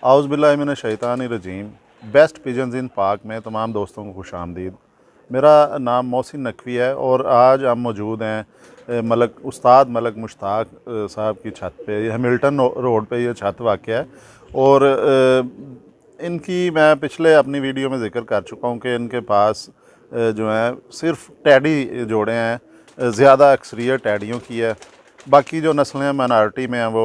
आउज़बिल्लाहिमिनश्शैतानिर्रजीम। Best pigeons इन पाक में तमाम दोस्तों को खुश आमदीद। मेरा नाम मोहसिन नकवी है और आज हम मौजूद हैं उस्ताद मलक मुश्ताक साहब की छत पे। ये मिल्टन रोड पे ये छत वाक़या है और इनकी मैं पिछले अपनी वीडियो में ज़िक्र कर चुका हूँ कि इनके पास जो है सिर्फ टैडी जोड़े हैं, ज़्यादा अक्सरियत टैडियों की है। बाकी जो नस्लें माइनॉरिटी में हैं वो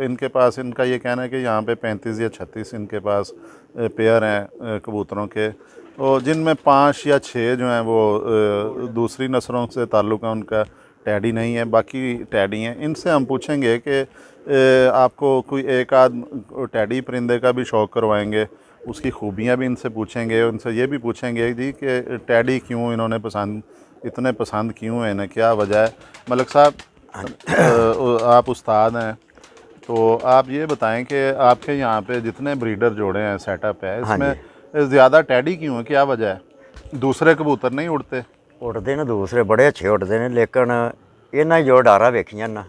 इनके पास, इनका ये कहना है कि यहाँ पे 35 या 36 इनके पास पेयर हैं कबूतरों के, और जिनमें 5 या 6 जो हैं वो दूसरी नस्लों से ताल्लुक़ है, उनका टैडी नहीं है, बाकी टैडी हैं। इनसे हम पूछेंगे कि आपको कोई एक आध टैडी परिंदे का भी शौक़ करवाएंगे, उसकी खूबियाँ भी इनसे पूछेंगे। उनसे ये भी पूछेंगे जी कि टैडी क्यों इन्होंने इतने पसंद क्यों हैं, इन्हें क्या वजह है। मलक साहब, आप उस्ताद हैं, तो आप ये बताएं कि आपके यहाँ पे जितने ब्रीडर जोड़े हैं, सेटअप है, इसमें ज़्यादा टैडी क्यों है, क्या वजह है? दूसरे कबूतर नहीं उड़ते? उड़ते ने दूसरे बड़े अच्छे उड़ते हैं, लेकिन इन्हें जो डारा वेखियां ना,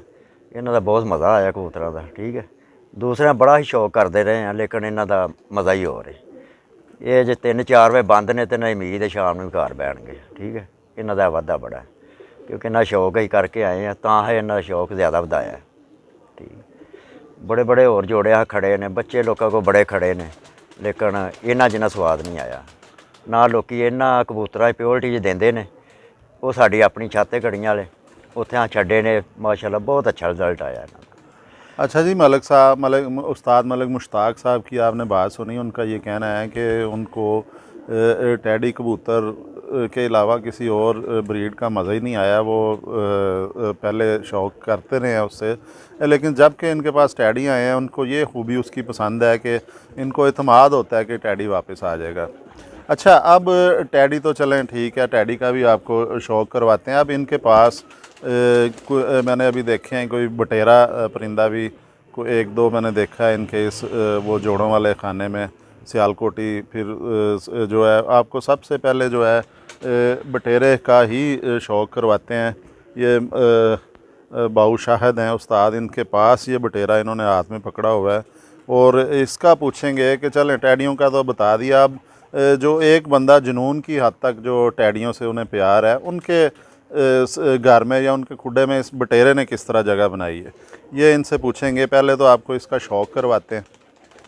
इन्हों का बहुत मज़ा आया कबूतरों का। ठीक है, दूसरे बड़ा ही शौक करते रहे हैं, लेकिन इन्हों का मज़ा ही हो रहा। ये जो 3-4 बजे बंद ने तो नहीं उम्मीद है शाम में घर बैठे। ठीक है, इन्हों का वाधा बड़ा है क्योंकि इन्ना शौक ही करके आए हैं, तां है इन्ना शौक ज़्यादा वधाया। ठीक, बड़े बड़े होर जोड़े खड़े ने, बच्चे लोगों को बड़े खड़े ने, लेकिन इन्ना जिन्ना स्वाद नहीं आया ना। लोग इन्ना कबूतरा प्योरिटी देंदे ने, वो साड़ी अपनी छाते घड़ियाँ वाले उत्थे छड्डे ने, माशाल्लाह बहुत अच्छा रिजल्ट आया इन्हों का। अच्छा जी, मलक साहब, उस्ताद मलक मुश्ताक साहब की आपने बात सुनी। उनका ये कहना है कि उनको टैडी कबूतर के अलावा किसी और ब्रीड का मज़ा ही नहीं आया। वो पहले शौक़ करते रहे हैं उससे, लेकिन जब कि इनके पास टैडी आए हैं, उनको ये खूबी उसकी पसंद है कि इनको इत्मीनान होता है कि टैडी वापस आ जाएगा। अच्छा, अब टैडी तो चलें ठीक है, टैडी का भी आपको शौक़ करवाते हैं। अब इनके पास मैंने अभी देखे हैं कोई बटेरा परिंदा भी, कोई 1-2 मैंने देखा है इनके इस वो जोड़ों वाले खाने में, सियालकोटी। फिर जो है आपको सबसे पहले जो है बटेरे का ही शौक़ करवाते हैं। ये बाऊ शाहिद हैं उस्ताद, इनके पास ये बटेरा इन्होंने हाथ में पकड़ा हुआ है और इसका पूछेंगे कि चलें, टैडियों का तो बता दिया। अब जो एक बंदा जुनून की हद तक जो टैडियों से उन्हें प्यार है, उनके घर में या उनके खुडे में इस बटेरे ने किस तरह जगह बनाई है, ये इनसे पूछेंगे। पहले तो आपको इसका शौक़ करवाते हैं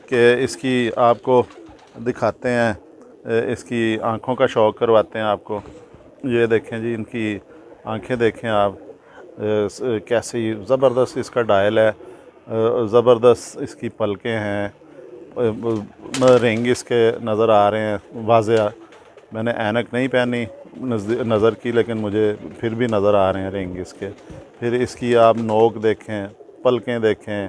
कि इसकी आपको दिखाते हैं, इसकी आँखों का शौक़ करवाते हैं आपको। ये देखें जी, इनकी आँखें देखें आप, कैसी ज़बरदस्त इसका डायल है, ज़बरदस्त इसकी पलकें हैं, रिंग इसके नज़र आ रहे हैं वाज़ेह। मैंने ऐनक नहीं पहनी नज़र की, लेकिन मुझे फिर भी नज़र आ रहे हैं रिंग इसके। फिर इसकी आप नोक देखें, पलकें देखें,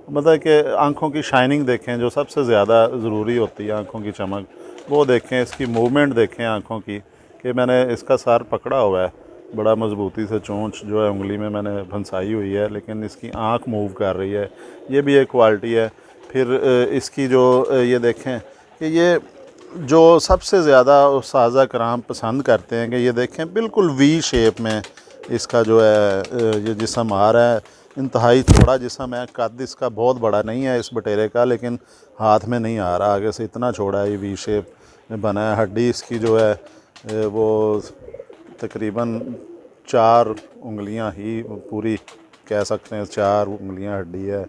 मतलब कि आँखों की शाइनिंग देखें, जो सबसे ज़्यादा ज़रूरी होती है आँखों की चमक, वो देखें। इसकी मूवमेंट देखें आँखों की, कि मैंने इसका सर पकड़ा हुआ है बड़ा मजबूती से, चोंच जो है उंगली में मैंने फंसाई हुई है, लेकिन इसकी आँख मूव कर रही है, ये भी एक क्वालिटी है। फिर इसकी जो ये देखें कि ये जो सबसे ज़्यादा साज़ा कराम पसंद करते हैं कि ये देखें बिल्कुल वी शेप में इसका जो है ये जिस्म आ रहा है। इंतहाई थोड़ा जिस्म है, कद इसका बहुत बड़ा नहीं है इस बटेरे का, लेकिन हाथ में नहीं आ रहा, आगे से इतना छोड़ा है, ये वी शेप में बना है। हड्डी इसकी जो है वो तकरीबन 4 उंगलियां ही पूरी कह सकते हैं, 4 उंगलियां हड्डी है।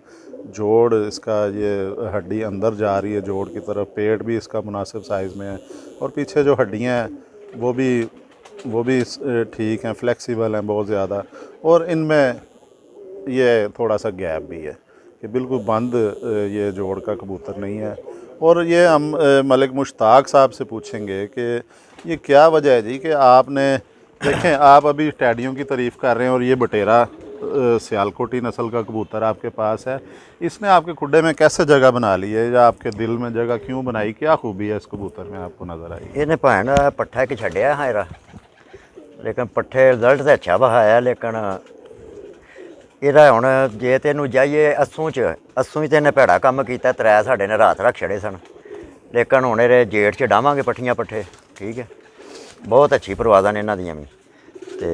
जोड़ इसका ये हड्डी अंदर जा रही है जोड़ की तरफ, पेट भी इसका मुनासिब साइज़ में है, और पीछे जो हड्डियां हैं वो भी ठीक हैं, फ्लेक्सिबल हैं बहुत ज़्यादा। और इनमें ये थोड़ा सा गैप भी है कि बिल्कुल बंद ये जोड़ का कबूतर नहीं है। और ये हम मलिक मुश्ताक साहब से पूछेंगे कि ये क्या वजह है जी कि आपने देखें, आप अभी टैडियों की तारीफ़ कर रहे हैं और ये बटेरा सियालकोटी नस्ल का कबूतर आपके पास है, इसने आपके खुडे में कैसे जगह बना ली है, या आपके दिल में जगह क्यों बनाई, क्या खूबी है इस कबूतर में आपको नज़र आई? इन्हें भैन पट्ठा कि छड्या है, लेकिन पट्ठे रिजल्ट तो अच्छा बहाया, लेकिन ਇਹਦਾ ਹੁਣ ਜੇ ਤੈਨੂੰ ਜਾਈਏ अस्सू च तो इन्हें भैड़ा काम किया। 3 साढ़े ने रात रख छड़े सन, लेकिन हुण ये जेठ च डावांगे पट्ठियां पट्ठे। ठीक है, बहुत अच्छी परवाज़ा ने इन्हां दियां भी। तो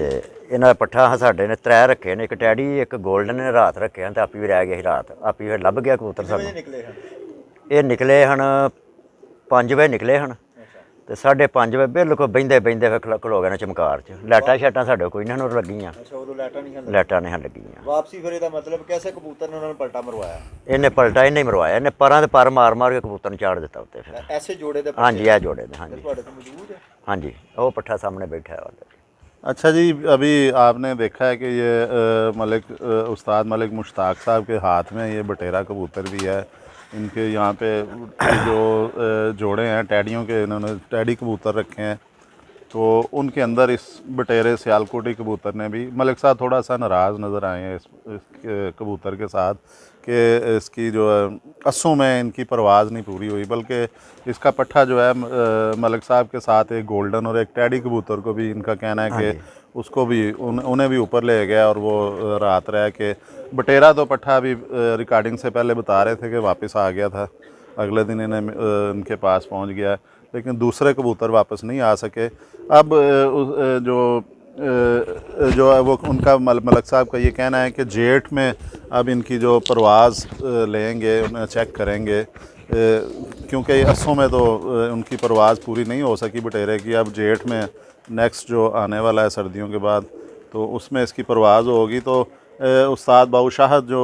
इन्हां दा पट्ठा साढ़े ने 3 रखे ने, एक टैडी एक गोल्डन ने रात रखे हैं, तो आपी भी रह गया रात, आपी फिर लभ गया कबूतर सानूं। ਇਹ ਨਿਕਲੇ ਹਨ 5 ਵਜੇ ਨਿਕਲੇ ਹਨ ਤੇ 5:30 ਵਜੇ ਬਿਲਕੁਲ ਬਹਿੰਦੇ ਬਹਿੰਦੇ ਫਿਰ ਖਲੋ ਗਏ ਨੇ ਚਮਕਾਰ 'ਚ। ਲਾਈਟਾਂ ਸ਼ਾਟਾਂ ਸਾਡੇ ਕੋਈ ਇਹਨਾਂ ਨੂੰ ਲੱਗੀਆਂ। ਅੱਛਾ, ਉਦੋਂ ਲਾਈਟਾਂ ਨਹੀਂ ਹਨ। ਲਾਈਟਾਂ ਨਹੀਂ ਹਨ ਲੱਗੀਆਂ। ਵਾਪਸੀ ਫਿਰ ਇਹਦਾ ਮਤਲਬ ਕੈਸੇ ਕਬੂਤਰ ਨੇ ਉਹਨਾਂ ਨੂੰ ਪਲਟਾ ਮਰਵਾਇਆ? ਇਹਨੇ ਪਲਟਾ ਇਹਨੇ ਹੀ ਮਰਵਾਇਆ। ਇਹਨੇ ਪਰਾਂ ਦੇ ਪਰ ਮਾਰ ਮਾਰ ਕੇ ਕਬੂਤਰ ਨੂੰ ਚਾੜ ਦਿੱਤਾ ਉੱਤੇ ਫਿਰ। ਐਸੇ ਜੋੜੇ ਦੇ ਹਾਂਜੀ, ਇਹ ਜੋੜੇ ਨੇ। ਹਾਂਜੀ ਤੁਹਾਡੇ ਤੋਂ ਮੌਜੂਦ ਹੈ? ਹਾਂਜੀ, ਉਹ ਪੱਠਾ ਸਾਹਮਣੇ बैठा है वाला। अच्छा जी, अभी आपने देखा है कि ये उस्ताद मलिक मुश्ताक साहब के हाथ में ये बटेरा कबूतर भी है। इनके यहाँ पे जो जोड़े हैं टैडियों के, इन्होंने टैडी कबूतर रखे हैं, तो उनके अंदर इस बटेरे सियालकोटी कबूतर ने भी, मलिक साहब थोड़ा सा नाराज़ नज़र आए हैं इस कबूतर के साथ कि इसकी जो अस्सों में इनकी परवाज़ नहीं पूरी हुई, बल्कि इसका पट्ठा जो है मलिक साहब के साथ एक गोल्डन और एक टैडी कबूतर को भी इनका कहना है कि उसको भी उन्हें भी ऊपर ले गया और वो रात रह के बटेरा तो पट्ठा अभी रिकॉर्डिंग से पहले बता रहे थे कि वापस आ गया था, अगले दिन इन्हें इनके पास पहुंच गया, लेकिन दूसरे कबूतर वापस नहीं आ सके। अब जो है वो उनका मलिक साहब का ये कहना है कि जेठ में अब इनकी जो परवाज़ लेंगे, उन्हें चेक करेंगे, क्योंकि अस्सों में तो उनकी परवाज़ पूरी नहीं हो सकी बटेरे की। अब जेठ में नेक्स्ट जो आने वाला है सर्दियों के बाद, तो उसमें इसकी परवाज़ होगी। तो उस्ताद बाऊशाह जो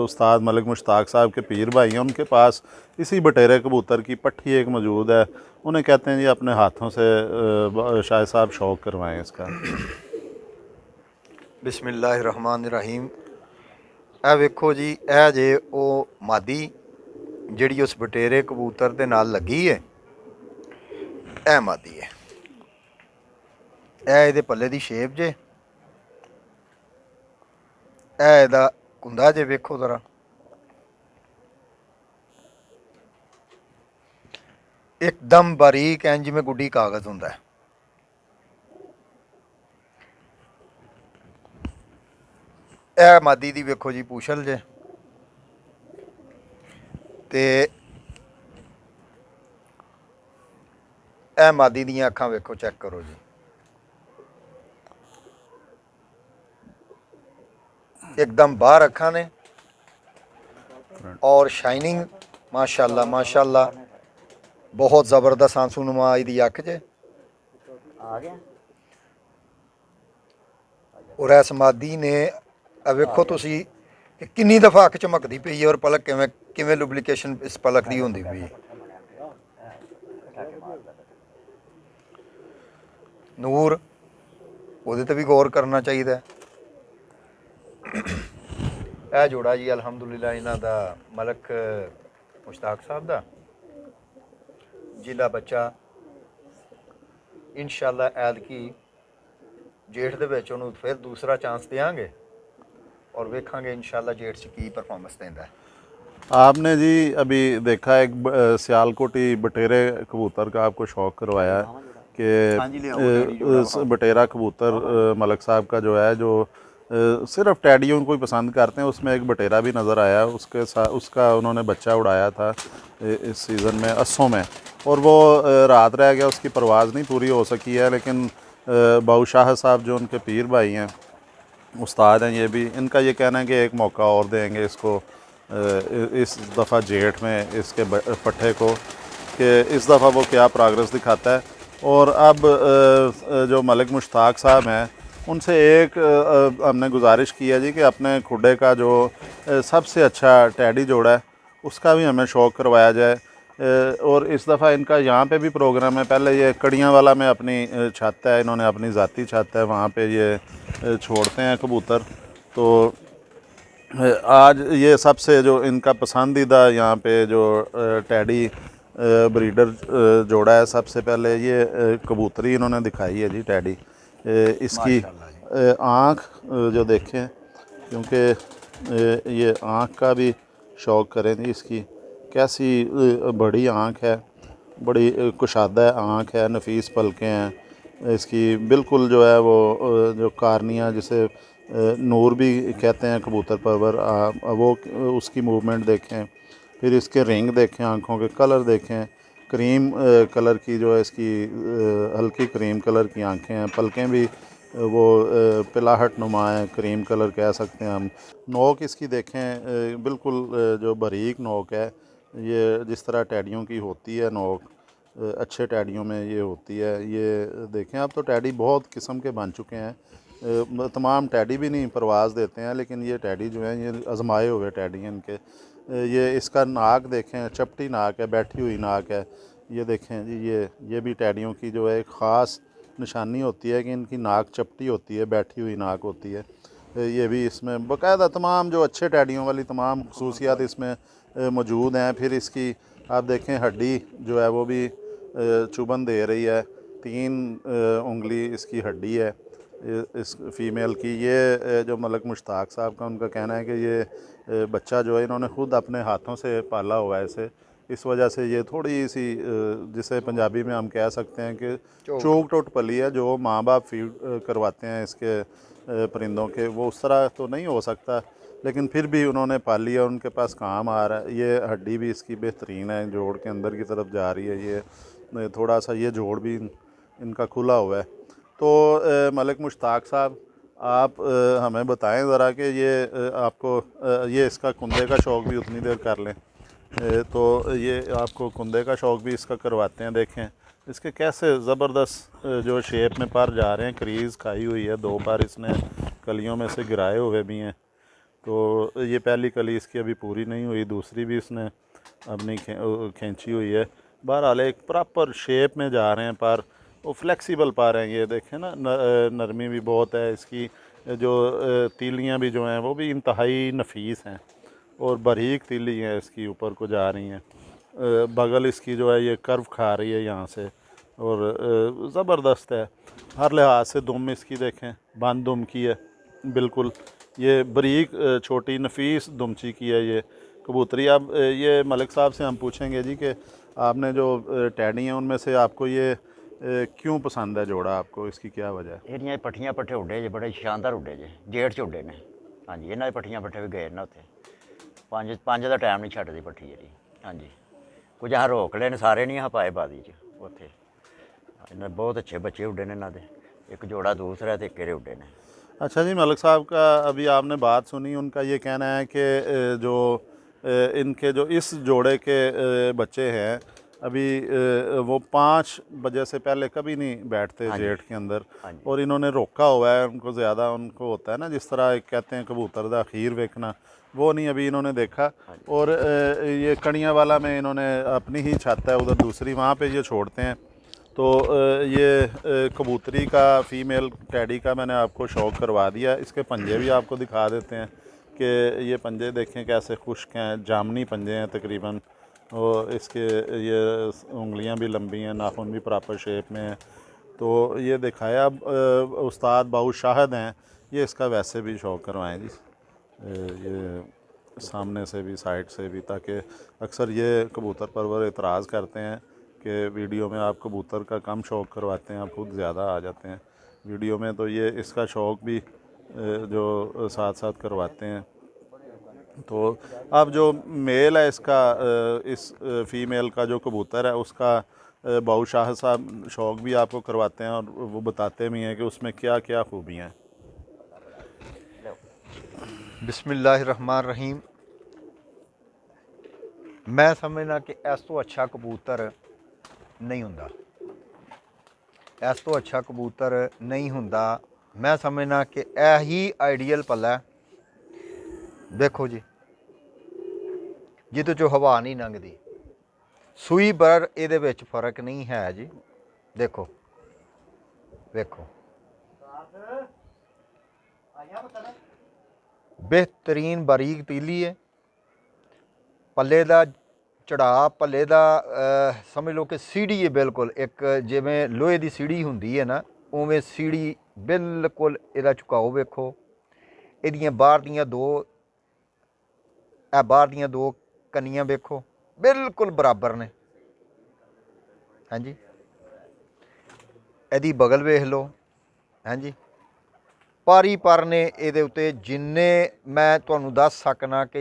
उस्ताद मलिक मुश्ताक साहब के पीर भाई हैं, उनके पास इसी बटेरे कबूतर की पट्ठी एक मौजूद है। उन्हें कहते हैं जी अपने हाथों से शाह साहब शौक करवाएं इसका। बिस्मिल्लाहिर्रहमानिर्रहीम। ਇਹ ਵੇਖੋ ਜੀ, ਇਹ ਜੇ ਉਹ ਮਾਦੀ ਜਿਹੜੀ ਉਸ ਬਟੇਰੇ ਕਬੂਤਰ ਦੇ ਨਾਲ ਲੱਗੀ ਹੈ, ਇਹ ਮਾਦੀ ਹੈ। ਇਹ ਇਹਦੇ ਪੱਲੇ ਦੀ ਸ਼ੇਪ ਜੇ, ਇਹ ਇਹਦਾ ਕੁੰਦਾ ਜੇ ਵੇਖੋ ਜ਼ਰਾ। ਇੱਕਦਮ ਬਾਰੀਕ ਐਂ ਜਿਵੇਂ ਗੁੱਡੀ ਕਾਗਜ਼ ਹੁੰਦਾ ਹੈ। ਇਹ ਮਾਦੀ ਦੀ ਵੇਖੋ ਜੀ ਪੂਛਲ ਜੇ, ਤੇ ਇਹ ਮਾਦੀ ਦੀਆਂ ਅੱਖਾਂ ਵੇਖੋ, ਚੈੱਕ ਕਰੋ ਜੀ। एकदम बाहर अखा ने और शाइनिंग माशाल्लाह माशाल्लाह, बहुत ज़बरदस्त आंसू नुमा दी अख च। और इस मादी ने वेखो तुसी कि किन्नी दफ़ा अख झमकदी पई है और पलक किवें किवें लुब्लिकेशन इस पलक दी होंदी पई। नूर ਉਹਦੇ ਤੇ भी गौर करना चाहिए। ਇਹ ਜੋੜਾ ਜੀ ਅਲਹਮਦੁਲਿਲਾ ਇਹਨਾਂ ਦਾ ਮਲਕ ਮੁਸ਼ਤਾਕ ਸਾਹਿਬ ਦਾ ਜ਼ਿਲ੍ਹਾ ਬੱਚਾ ਇਨਸ਼ਾਅੱਲਾ ਐਤਕੀ ਜੇਠ ਦੇ ਵਿੱਚ ਉਹਨੂੰ ਫਿਰ ਦੂਸਰਾ ਚਾਂਸ ਦੇਵਾਂਗੇ और वेखांगे इंशाल्लाह जेठ से की परफॉर्मेंस देता है। आपने जी अभी देखा एक सियालकोटी बटेरे कबूतर का आपको शौक़ करवाया कि बटेरा कबूतर मलिक साहब का जो है, जो सिर्फ टैडियों को ही पसंद करते हैं, उसमें एक बटेरा भी नज़र आया, उसके साथ उसका उन्होंने बच्चा उड़ाया था इस सीज़न में अस्सों में, और वो रात रह गया, उसकी परवाज़ नहीं पूरी हो सकी है। लेकिन बाऊशाह साहब जो उनके पीर भाई हैं, उस्ताद हैं, ये भी इनका ये कहना है कि एक मौका और देंगे इसको इस दफ़ा जेठ में इसके पट्ठे को, कि इस दफ़ा वो क्या प्रोग्रेस दिखाता है। और अब जो मलिक मुश्ताक साहब हैं, उनसे एक हमने गुजारिश की है जी कि अपने खुडे का जो सबसे अच्छा टैडी जोड़ा है उसका भी हमें शौक़ करवाया जाए। और इस दफ़ा इनका यहाँ पे भी प्रोग्राम है। पहले ये कड़ियाँ वाला में अपनी छत है, इन्होंने अपनी ज़ाती छत है, वहाँ पे ये छोड़ते हैं कबूतर। तो आज ये सबसे जो इनका पसंदीदा यहाँ पे जो टैडी ब्रीडर जोड़ा है, सबसे पहले ये कबूतरी इन्होंने दिखाई है जी टैडी। इसकी आँख जो देखें, क्योंकि ये आँख का भी शौक़ करें जी, इसकी कैसी बड़ी आँख है, बड़ी कुशादा आँख है, नफीस पलकें हैं इसकी, बिल्कुल जो है वो जो कार्निया जिसे नूर भी कहते हैं कबूतर परवर, वो उसकी मूवमेंट देखें। फिर इसके रिंग देखें, आँखों के कलर देखें, क्रीम कलर की जो है इसकी हल्की क्रीम कलर की आँखें हैं, पलकें भी वो पिलाहट नुमा है, क्रीम कलर कह सकते हैं हम। नोक इसकी देखें, बिल्कुल जो बारीक नोक है, ये जिस तरह टैडियों की होती है नोक, अच्छे टैडियों में ये होती है। ये देखें आप, तो टैडी बहुत किस्म के बन चुके हैं। तमाम टैडी भी नहीं परवाज़ देते हैं, लेकिन ये टैडी जो हैं ये आजमाए हुए टैडी हैं इनके। ये इसका नाक देखें, चपटी नाक है, बैठी हुई नाक है। ये देखें जी, ये भी टैडियों की जो है एक ख़ास निशानी होती है कि इनकी नाक चपटी होती है, बैठी हुई नाक होती है। ये भी इसमें बाकायदा तमाम जो अच्छे टैडियों वाली तमाम खसूसियात इसमें मौजूद हैं। फिर इसकी आप देखें हड्डी जो है वो भी चुभन दे रही है। 3 उंगली इसकी हड्डी है इस फ़ीमेल की। ये जो मलक मुश्ताक साहब का उनका कहना है कि ये बच्चा जो है इन्होंने ख़ुद अपने हाथों से पाला हुआ है इसे, इस वजह से ये थोड़ी सी जिसे पंजाबी में हम कह सकते हैं कि चोक टोट पली है। जो माँ बाप फीड करवाते हैं इसके परिंदों के, वो उस तरह तो नहीं हो सकता, लेकिन फिर भी उन्होंने पाली है, उनके पास काम आ रहा है। ये हड्डी भी इसकी बेहतरीन है, जोड़ के अंदर की तरफ जा रही है। ये थोड़ा सा ये जोड़ भी इनका खुला हुआ है। तो मलिक मुश्ताक साहब, आप हमें बताएं ज़रा कि ये आपको ये इसका कुंदे का शौक़ भी उतनी देर कर लें। तो ये आपको कुंदे का शौक़ भी इसका करवाते हैं। देखें इसके कैसे ज़बरदस्त जो शेप में पर जा रहे हैं, क्रीज़ खाई हुई है, 2 पर इसने कलियों में से गिराए हुए भी हैं। तो ये पहली कली इसकी अभी पूरी नहीं हुई, दूसरी भी इसने अपनी खींची हुई है। बहरहाल एक प्रॉपर शेप में जा रहे हैं पर, वो फ्लेक्सिबल पर हैं। ये देखें ना, नरमी भी बहुत है इसकी। जो तीलियां भी जो हैं वो भी इंतहाई नफीस हैं और बारीक तीली हैं इसकी ऊपर को जा रही हैं। बगल इसकी जो है ये कर्व खा रही है यहाँ से, और ज़बरदस्त है हर लिहाज से। दुम इसकी देखें, बंद दुम की है बिल्कुल। ये बारीक छोटी नफीस दुमची की है ये कबूतरी। अब ये मलिक साहब से हम पूछेंगे जी कि आपने जो टैडी हैं उनमें से आपको ये क्यों पसंद है जोड़ा, आपको इसकी क्या वजह है? ਇਹਦੀਆਂ ਪੱਠੀਆਂ ਪੱਠੇ ਉੱਡੇ ਜੇ, ਬੜੇ ਸ਼ਾਨਦਾਰ ਉੱਡੇ ਜੇ, ਜੇਠ 'ਚ ਉੱਡੇ ਨੇ। ਹਾਂਜੀ, ਇਹਨਾਂ ਦੇ ਪੱਠੀਆਂ ਪੱਠੇ ਵੀ ਗਏ ਨੇ ਉੱਥੇ। ਪੰਜ ਦਾ ਟਾਈਮ ਨਹੀਂ ਛੱਡਦੀ ਪੱਠੀ ਜਿਹੜੀ। ਹਾਂਜੀ, ਕੁਝ ਆਹ ਰੋਕ ਲਏ ਨੇ, ਸਾਰੇ ਨਹੀਂ ਆਹ ਪਾਏ ਬਾਦੀ 'ਚ ਉੱਥੇ। ਇਹਨਾਂ ਦੇ ਬਹੁਤ ਅੱਛੇ ਬੱਚੇ ਉੱਡੇ ਨੇ ਇਹਨਾਂ ਦੇ। ਇੱਕ ਜੋੜਾ ਦੂਸਰਾ ਤੇ ਇੱਕ ਇਹਦੇ ਉੱਡੇ ਨੇ। अच्छा जी, मलिक साहब का अभी आपने बात सुनी, उनका ये कहना है कि जो इनके जो इस जोड़े के बच्चे हैं अभी वो 5 बजे से पहले कभी नहीं बैठते जेठ के अंदर, और इन्होंने रोका हुआ है उनको। ज़्यादा उनको होता है ना, जिस तरह एक कहते हैं कबूतर दा खीर देखना, वो नहीं अभी इन्होंने देखा। और ये कड़ियाँ वाला में इन्होंने अपनी ही छत है उधर दूसरी, वहाँ पे ये छोड़ते हैं। तो ये कबूतरी का फ़ीमेल टैडी का मैंने आपको शौक़ करवा दिया। इसके पंजे भी आपको दिखा देते हैं कि ये पंजे देखें कैसे खुश्क हैं, जामनी पंजे हैं तकरीबन। और इसके ये उंगलियां भी लंबी हैं, नाखून भी प्रॉपर शेप में हैं। तो ये दिखाया। अब उस्ताद बाऊ शाहिद हैं, ये इसका वैसे भी शौक़ करवाएं जी, ये सामने से भी साइड से भी, ताकि अक्सर ये कबूतर परवर एतराज़ करते हैं कि वीडियो में आप कबूतर का कम शौक़ करवाते हैं, आप खुद ज़्यादा आ जाते हैं वीडियो में। तो ये इसका शौक़ भी जो साथ साथ करवाते हैं। तो अब जो मेल है इसका, इस फ़ीमेल का जो कबूतर है उसका बाऊ शाह साहब शौक़ भी आपको करवाते हैं, और वो बताते भी हैं कि उसमें क्या क्या खूबियाँ हैं। बिस्मिल्लाहिर्रहमानिर्रहीम। मैं समझना कि इस तो अच्छा कबूतर नहीं हुंदा, इस तो अच्छा कबूतर नहीं हुंदा। मैं समझना कि यही आइडियल पल है। देखो जी, जिहदे चों हवा नहीं लंघदी, सूई बर इहदे विच फर्क नहीं है जी। देखो देखो, बेहतरीन बारीक तीली है। पल्ले दा चढ़ा, पल्ले दा समझ लो कि सीढ़ी है बिल्कुल, एक जिवें लोहे की सीढ़ी हुंदी है ना, उवें सीढ़ी बिल्कुल। इहदा झुकाओ वेखो, इहदियां बाहर दियां दो, बाहर दियां दो कनियां वेखो बिल्कुल बराबर ने। हाँ जी, इहदी बगल वेख लो। हाँ जी, पारी पर ने इहदे उत्ते, जिन्ने मैं तुहानूं दस सकना कि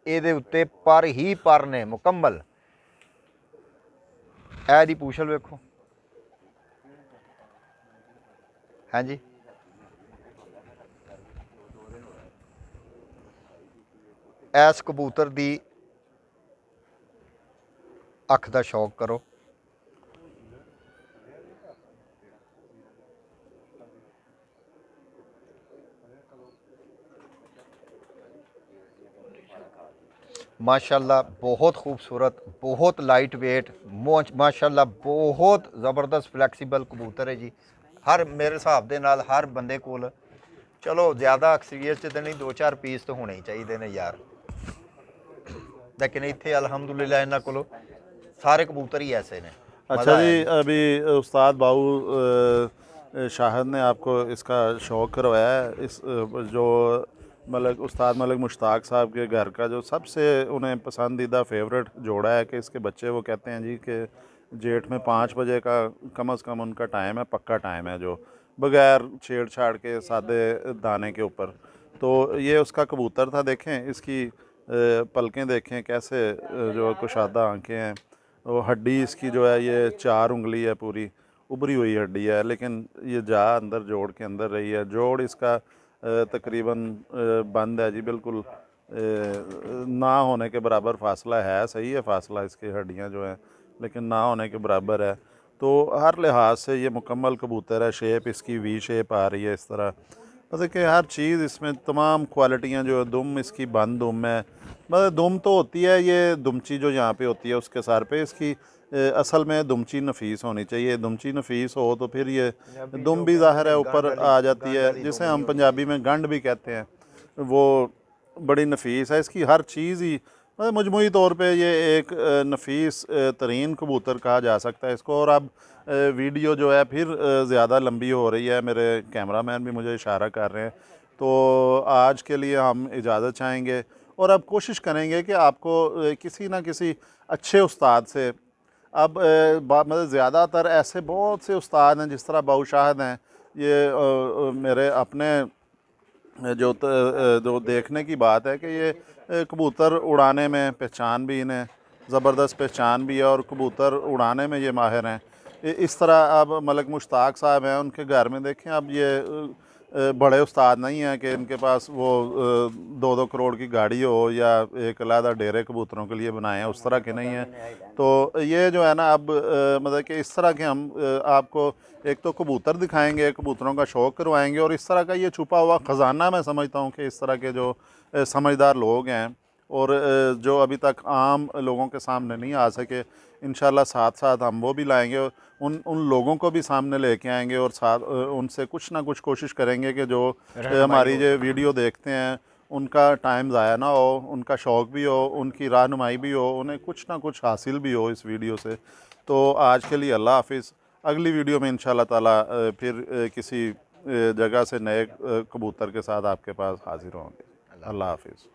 इहदे उत्ते पर ही पर ने मुकम्मल। इहदी पूछल वेखो। हाँ जी, इस कबूतर दी अख दा शौक करो। माशाल्लाह बहुत खूबसूरत, बहुत लाइट वेट, माशाल्लाह बहुत ज़बरदस्त फ्लैक्सीबल कबूतर है जी। हर मेरे हिसाब दे नाल हर बंदे कोल चलो ज़्यादा अक्सरीत च नहीं 2-4 पीस तो होने ही चाहिए ने यार, लेकिन इत्थे अल्हम्दुलिल्लाह इन्हां कोल सारे कबूतर ही ऐसे ने। अच्छा जी, अभी उस्ताद बाऊ शाहिद ने आपको इसका शौक़ करवाया है, इस जो उस्ताद मलिक मुश्ताक साहब के घर का जो सबसे उन्हें पसंदीदा फेवरेट जोड़ा है कि इसके बच्चे, वो कहते हैं जी कि जेठ में 5 बजे का कम से कम उनका टाइम है, पक्का टाइम है, जो बग़ैर छेड़छाड़ के सादे दाने के ऊपर। तो ये उसका कबूतर था। देखें इसकी पलकें देखें कैसे, जो कुशादा आंखें हैं, वो हड्डी इसकी जो है ये 4 उंगली है, पूरी उभरी हुई हड्डी है, लेकिन ये जा अंदर जोड़ के अंदर रही है। जोड़ इसका तकरीबन बंद है जी, बिल्कुल ना होने के बराबर फासला है। सही है फासला, इसकी हड्डियां जो हैं, लेकिन ना होने के बराबर है। तो हर लिहाज से ये मुकम्मल कबूतर है। शेप इसकी वी शेप आ रही है इस तरह, मतलब कि हर चीज़ इसमें तमाम क्वालिटियाँ जो है। दुम इसकी बंद दुम है, मतलब दुम तो होती है ये दुमची जो यहाँ पे होती है उसके सर पे, इसकी असल में दुमची नफीस होनी चाहिए। दुमची नफीस हो तो फिर ये दुम भी ज़ाहिर है ऊपर आ जाती है, जिसे हम पंजाबी में गंड भी कहते हैं। वो बड़ी नफीस है, इसकी हर चीज़ ही मतलब मजमूई तौर पे ये एक नफीस तरीन कबूतर कहा जा सकता है इसको। और अब वीडियो जो है फिर ज़्यादा लंबी हो रही है, मेरे कैमरामैन भी मुझे इशारा कर रहे हैं, तो आज के लिए हम इजाज़त चाहेंगे और अब कोशिश करेंगे कि आपको किसी ना किसी अच्छे उस्ताद से, अब मतलब ज़्यादातर ऐसे बहुत से उस्ताद हैं जिस तरह बाऊ शाहिद हैं, ये मेरे अपने जो देखने की बात है कि ये कबूतर उड़ाने में पहचान भी, इन्हें ज़बरदस्त पहचान भी है और कबूतर उड़ाने में ये माहिर हैं। इस तरह अब मलिक मुश्ताक साहब हैं, उनके घर में देखें, अब ये बड़े उस्ताद नहीं हैं कि इनके पास वो 2-2 करोड़ की गाड़ी हो या एक अलहदा डेरे कबूतरों के लिए बनाए हैं, उस तरह के नहीं हैं। तो ये जो है ना, अब मतलब कि इस तरह के हम आपको एक तो कबूतर दिखाएंगे, कबूतरों का शौक़ करवाएंगे, और इस तरह का ये छुपा हुआ ख़जाना मैं समझता हूँ कि इस तरह के जो समझदार लोग हैं और जो अभी तक आम लोगों के सामने नहीं आ सके, इंशाल्लाह साथ साथ हम वो भी लाएंगे, उन लोगों को भी सामने लेके आएंगे और साथ उनसे कुछ ना कुछ कोशिश करेंगे कि जो हमारी जो वीडियो देखते हैं उनका टाइम ज़ाया ना हो, उनका शौक़ भी हो, उनकी रहनुमाई भी हो, उन्हें कुछ ना कुछ हासिल भी हो इस वीडियो से। तो आज के लिए अल्लाह हाफिज़। अगली वीडियो में इंशाल्लाह ताला फिर किसी जगह से नए कबूतर के साथ आपके पास हाजिर होंगे। अल्लाह हाफिज़।